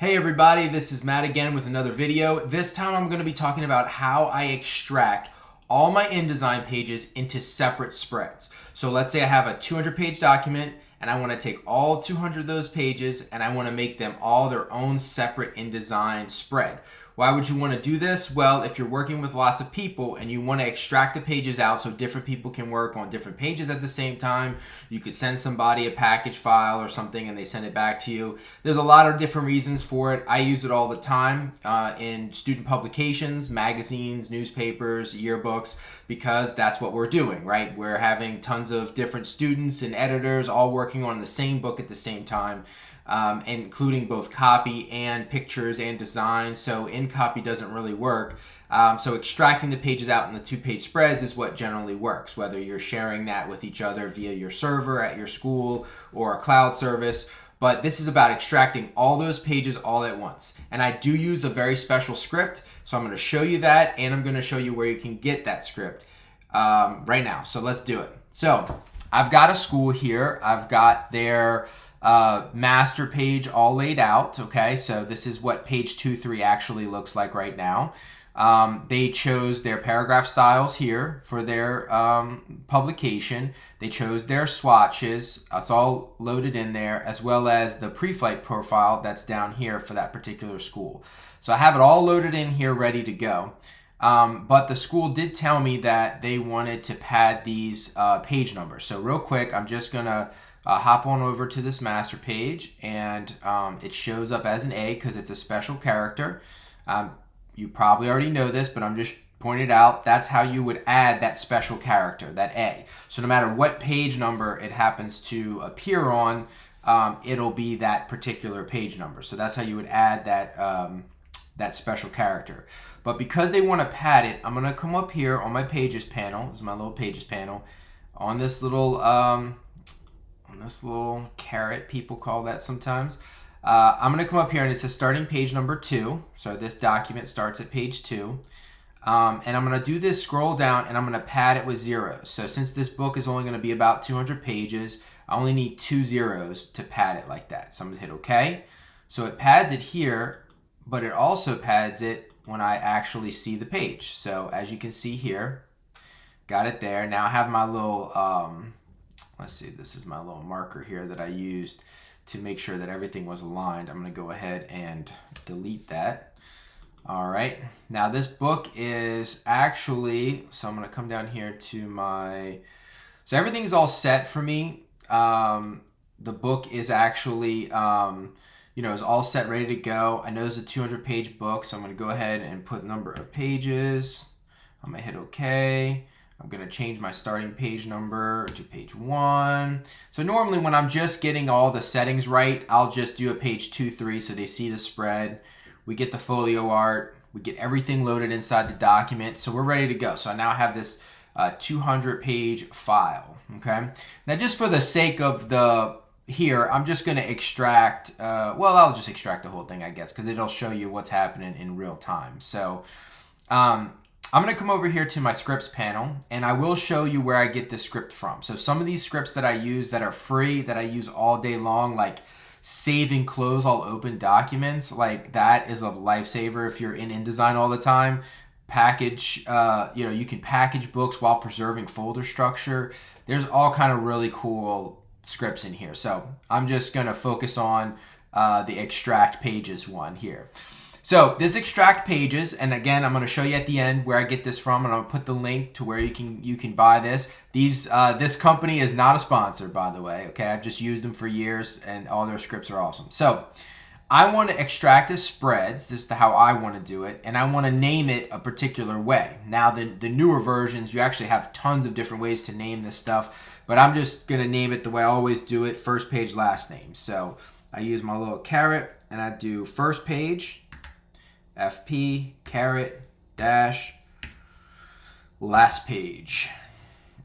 Hey everybody, this is Matt again with another video. This time I'm going to be talking about how I extract all my InDesign pages into separate spreads. So let's say I have a 200-page document and I want to take all 200 of those pages and I want to make them all their own separate InDesign spread. Why would you want to do this? Well, if you're working with lots of people and you want to extract the pages out so different people can work on different pages at the same time, you could send somebody a package file or something and they send it back to you. There's a lot of different reasons for it. I use it all the time in student publications, magazines, newspapers, yearbooks, because that's what we're doing, right? We're having tons of different students and editors all working on the same book at the same time. Including both copy and pictures and design. So in copy doesn't really work. So extracting the pages out in the 2-page spreads is what generally works, whether you're sharing that with each other via your server at your school or a cloud service. But this is about extracting all those pages all at once. And I do use a very special script. So I'm going to show you that, and I'm going to show you where you can get that script right now. So let's do it. So I've got a school here. I've got their master page all laid out. Okay, so this is what page 2-3 actually looks like right now. They chose their paragraph styles here for their publication. They chose their swatches. It's all loaded in there, as well as the preflight profile that's down here for that particular school. So I have it all loaded in here ready to go. But the school did tell me that they wanted to pad these page numbers. So real quick, I'm just gonna hop on over to this master page, and it shows up as an A because it's a special character. You probably already know this, but I'm just pointing it out. That's how you would add that special character, that A. So no matter what page number it happens to appear on, it'll be that particular page number. So that's how you would add that special character. But because they want to pad it, I'm going to come up here on my pages panel. This is my little pages panel. On this little caret, people call that sometimes. I'm going to come up here and it says starting page number 2. So this document starts at page 2. And I'm going to do this scroll down and I'm going to pad it with zeros. So since this book is only going to be about 200 pages, I only need 2 zeros to pad it like that. So I'm going to hit OK. So it pads it here, but it also pads it when I actually see the page. So as you can see here, got it there. Now I have my little let's see, this is my little marker here that I used to make sure that everything was aligned. I'm going to go ahead and delete that. All right, now this book is actually, so I'm going to come down here to my, so everything is all set for me. The book is actually, is all set, ready to go. I know it's a 200-page book, so I'm going to go ahead and put number of pages. I'm going to hit OK. I'm going to change my starting page number to page 1. So normally when I'm just getting all the settings right, I'll just do a page 2-3 so they see the spread. We get the folio art. We get everything loaded inside the document. So we're ready to go. So now I have this 200-page file. Okay. Now just for the sake of here, I'm just going to extract, I'll just extract the whole thing, I guess, because it'll show you what's happening in real time. So I'm going to come over here to my scripts panel, and I will show you where I get this script from. So some of these scripts that I use that are free, that I use all day long, like save and close all open documents, like that is a lifesaver if you're in InDesign all the time. Package, you can package books while preserving folder structure. There's all kind of really cool scripts in here. So I'm just going to focus on the extract pages one here. So this extract pages, and again, I'm going to show you at the end where I get this from, and I'll put the link to where you can buy this. This company is not a sponsor, by the way. Okay, I've just used them for years, and all their scripts are awesome. So I want to extract as spreads. This is how I want to do it, and I want to name it a particular way. Now, the newer versions, you actually have tons of different ways to name this stuff, but I'm just going to name it the way I always do it: first page, last name. So I use my little caret, and I do first page. FP, caret, dash, last page,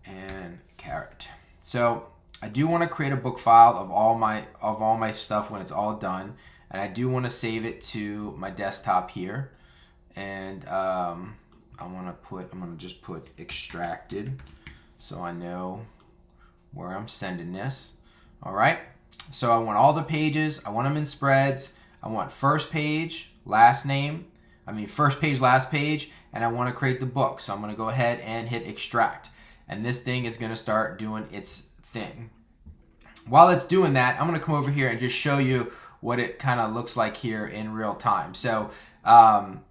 and caret. So I do want to create a book file of all my stuff when it's all done, and I do want to save it to my desktop here. And I'm gonna just put extracted, so I know where I'm sending this. All right. So I want all the pages. I want them in spreads. I want first page, last name, first page, last page, and I want to create the book. So I'm going to go ahead and hit extract. And this thing is going to start doing its thing. While it's doing that, I'm going to come over here and just show you what it kind of looks like here in real time. So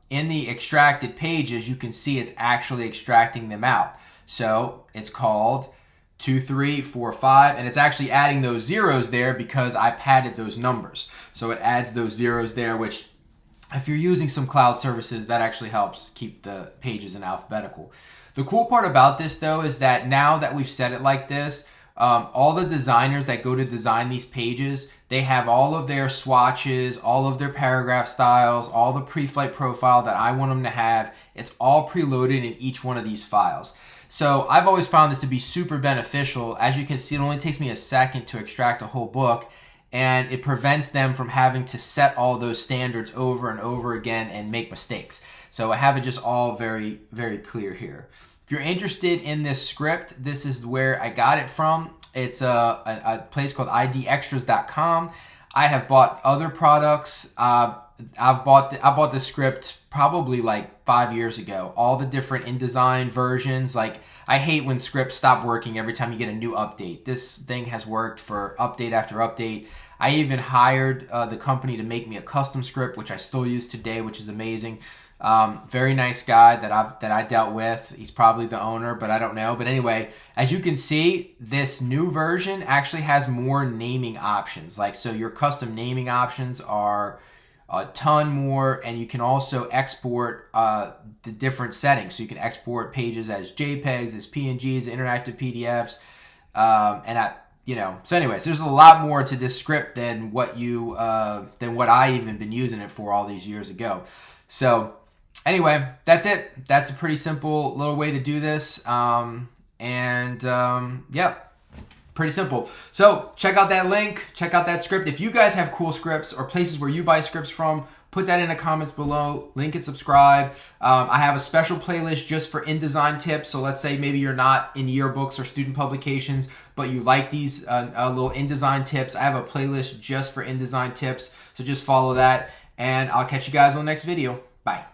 in the extracted pages, you can see it's actually extracting them out. So it's called 2, 3, 4, 5, and it's actually adding those zeros there because I padded those numbers. So it adds those zeros there, which if you're using some cloud services, that actually helps keep the pages in alphabetical. The cool part about this though is that now that we've set it like this, all the designers that go to design these pages, they have all of their swatches, all of their paragraph styles, all the preflight profile that I want them to have. It's all preloaded in each one of these files. So I've always found this to be super beneficial. As you can see, it only takes me a second to extract a whole book, and it prevents them from having to set all those standards over and over again and make mistakes. So I have it just all very, very clear here. If you're interested in this script, this is where I got it from. It's a place called idextras.com. I have bought other products. I bought this script probably like 5 years ago. All the different InDesign versions. Like, I hate when scripts stop working every time you get a new update. This thing has worked for update after update. I even hired the company to make me a custom script, which I still use today, which is amazing. Very nice guy that I dealt with. He's probably the owner, but I don't know. But anyway, as you can see, this new version actually has more naming options. Like, so your custom naming options are a ton more, and you can also export the different settings. So you can export pages as JPEGs, as PNGs, interactive PDFs, So anyways, there's a lot more to this script than what I even been using it for all these years ago. So anyway, that's it. That's a pretty simple little way to do this. Yep. Pretty simple. So check out that link, check out that script. If you guys have cool scripts or places where you buy scripts from, put that in the comments below. Link and subscribe. I have a special playlist just for InDesign tips. So let's say maybe you're not in yearbooks or student publications, but you like these little InDesign tips. I have a playlist just for InDesign tips. So just follow that, and I'll catch you guys on the next video. Bye.